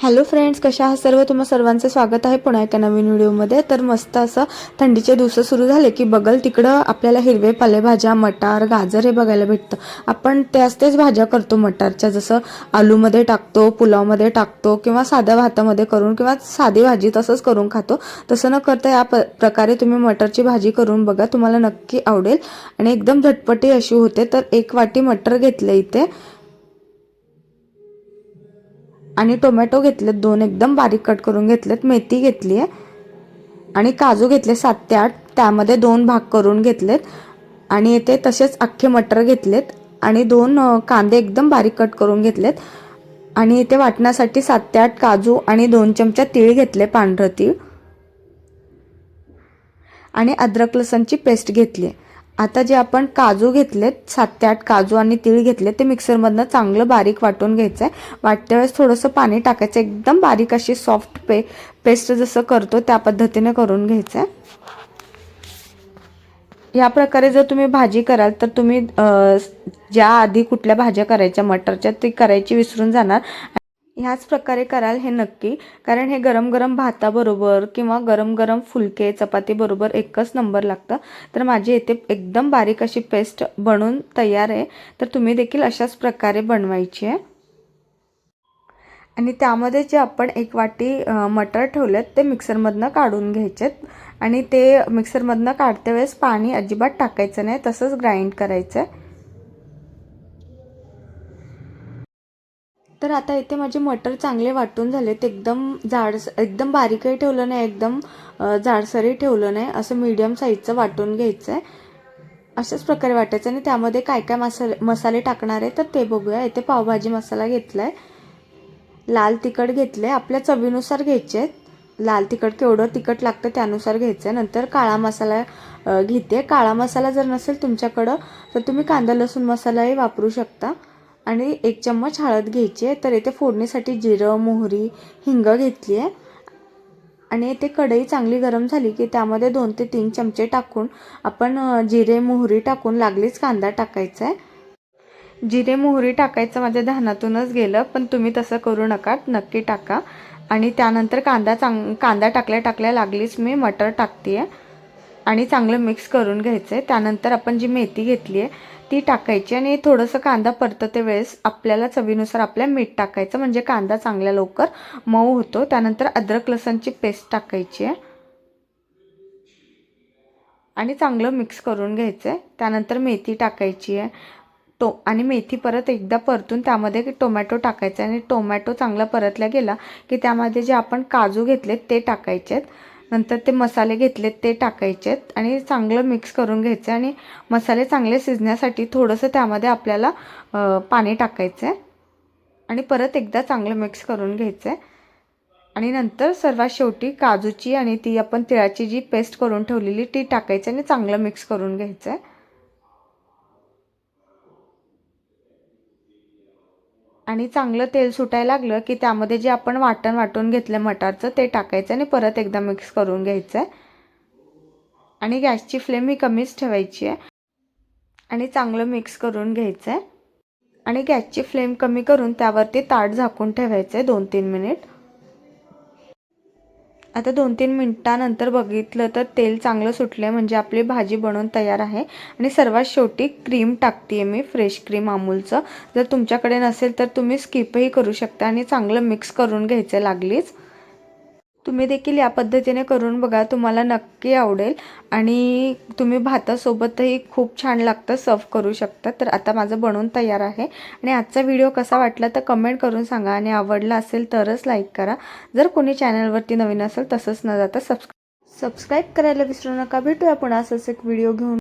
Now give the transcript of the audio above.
Hello friends, कशा आहात सर्व? तुम्हा सर्वांचं स्वागत आहे पुन्हा एका नवीन व्हिडिओमध्ये। तर मस्त असं थंडीचे दिवस सुरू झाले की बगल तिकडं आपल्याला हिरवे पालेभाज्या, मटार, गाजर हे बघायला भेटतं। आपण त्याच भाज्या करतो मटारच्या, जसं आलूमध्ये टाकतो, पुलावमध्ये टाकतो किंवा साध्या भातामध्ये करून किंवा साधी भाजी तसंच करून खातो। तसं न करता या प्रकारे तुम्ही मटारची भाजी करून बघा, तुम्हाला नक्की आवडेल आणि एकदम झटपटी अशी होते। तर 1 वाटी मटर घेतले इथे आणि टोमॅटो घेतलेत 2, एकदम बारीक कट करून घेतलेत। मेथी घेतली आहे आणि काजू घेतले 7 ते 8, त्यामध्ये 2 भाग करून घेतलेत आणि इथे तसेच अख्खे मटर घेतलेत आणि 2 कांदे एकदम बारीक कट करून घेतलेत आणि इथे वाटण्यासाठी 7 ते 8 काजू आणि 2 चमचा तीळ घेतले, पांढरं तीळ आणि अद्रक लसणची पेस्ट घेतली। आता जे आपण काजू घेतलेत 7 ते 8 काजू आणि तीळ घेतले ते मिक्सरमधनं चांगलं बारीक वाटून घ्यायचं आहे। वाटते वेळेस थोडंसं पाणी टाकायचं, एकदम बारीक अशी सॉफ्ट पेस्ट जसं करतो त्या पद्धतीने करून घ्यायचं आहे। या प्रकारे जर तुम्ही भाजी कराल तर तुम्ही ज्या आधी कुठल्या भाज्या करायच्या मटरच्या ते करायची विसरून जाणार। ह्याच प्रकारे कराल हे नक्की, कारण हे गरम गरम भाताबरोबर किंवा गरम गरम फुलके चपाती बरोबर एकच नंबर लागतं। तर माझी इथे एकदम बारीक अशी पेस्ट बनवून तयार आहे, तर तुम्ही देखील अशाच प्रकारे बनवायची आहे। आणि त्यामध्ये जे आपण 1 वाटी मटर ठेवलेत ते मिक्सरमधनं काढून घ्यायचेत आणि ते मिक्सरमधनं काढते वेळेस पाणी अजिबात टाकायचं नाही, तसंच ग्राइंड करायचं आहे। तर आता इथे माझे मटर चांगले वाटून झाले, ते एकदम बारीकही ठेवलं नाही, एकदम जाडसरही ठेवलं नाही, असं मीडियम साईजचं वाटून घ्यायचं आहे। अशाच प्रकारे वाटायचं आणि त्यामध्ये काय काय मसाले टाकणार आहे तर ते बघूया। इथे पावभाजी मसाला घेतलाय, लाल तिखट घेतले, आपल्या चवीनुसार घ्यायचे। लाल तिखट केवढं तिखट लागतं त्यानुसार घ्यायचं। नंतर काळा मसाला घेते। काळा मसाला जर नसेल तुमच्याकडं तर तुम्ही कांदा लसूण मसालाही वापरू शकता आणि 1 चम्मच हळद घ्यायची आहे। तर इथे फोडणीसाठी जिरं, मोहरी, हिंग घेतली आहे आणि इथे कढई चांगली गरम झाली की त्यामध्ये 2 ते 3 चमचे टाकून आपण जिरे मोहरी टाकून लागलीच कांदा टाकायचा आहे। जिरे मोहरी टाकायचं माझ्या ध्यानातूनच गेलं, पण तुम्ही तसं करू नका, नक्की टाका। आणि त्यानंतर कांदा टाकल्या लागलीच मी मटर टाकते आणि चांगलं मिक्स करून घ्यायचं आहे। त्यानंतर आपण जी मेथी घेतली आहे ती टाकायची आणि थोडंसं कांदा परतते वेळेस आपल्याला चवीनुसार आपल्या मीठ टाकायचं, म्हणजे कांदा चांगल्या लवकर मऊ होतो। त्यानंतर अद्रक लसणची पेस्ट टाकायची आहे आणि चांगलं मिक्स करून घ्यायचं आहे। त्यानंतर मेथी टाकायची आहे आणि मेथी परत एकदा परतून त्यामध्ये टोमॅटो टाकायचा आणि टोमॅटो चांगला परतला गेला की त्यामध्ये जे आपण काजू घेतलेत ते टाकायचे आहेत। नंतर ते मसाले घेतलेत ते टाकायचे आहेत आणि चांगलं मिक्स करून घ्यायचं आणि मसाले चांगले शिजण्यासाठी थोडंसं त्यामध्ये आपल्याला पाणी टाकायचं आहे आणि परत एकदा चांगलं मिक्स करून घ्यायचं आहे। आणि नंतर सर्वात शेवटी काजूची आणि ती आपण तिळाची जी पेस्ट करून ठेवलेली ती टाकायची आणि चांगलं मिक्स करून घ्यायचं आहे। आणि चांगलं तेल सुटायला लागलं की त्यामध्ये जे आपण वाटून घेतलं मटारचं ते टाकायचं आणि परत एकदा मिक्स करून घ्यायचं आहे आणि गॅसची फ्लेम ही कमीच ठेवायची आहे आणि चांगलं मिक्स करून घ्यायचं आहे आणि गॅसची फ्लेम कमी करून त्यावरती ताट झाकून ठेवायचं आहे 2-3 मिनिट। आता 2-3 मिनिटानंतर बघितलं तर तेल चांगलं सुटलं आहे, म्हणजे आपली भाजी बनवून तयार आहे। आणि सर्वात शेवटी क्रीम टाकते मी, फ्रेश क्रीम अमूलचं। जर तुमच्याकडे नसेल तर तुम्ही स्किपही करू शकता आणि चांगलं मिक्स करून घ्यायचं लागलीच। तुम्ही देखील या पद्धतीने करून बघा, तुम्हाला नक्की आवडेल आणि तुम्ही भातासोबतही खूप छान लागतं, सर्व करू शकता। तर आता माझं बनवून तयार आहे आणि आजचा व्हिडिओ कसा वाटला तर कमेंट करून सांगा आणि आवडला असेल तरच लाईक करा। जर कोणी चॅनलवरती नवीन असेल तसंच न जाता सबस्क्राईब करायला विसरू नका। भेटूया पुन्हा असंच एक व्हिडिओ घेऊन।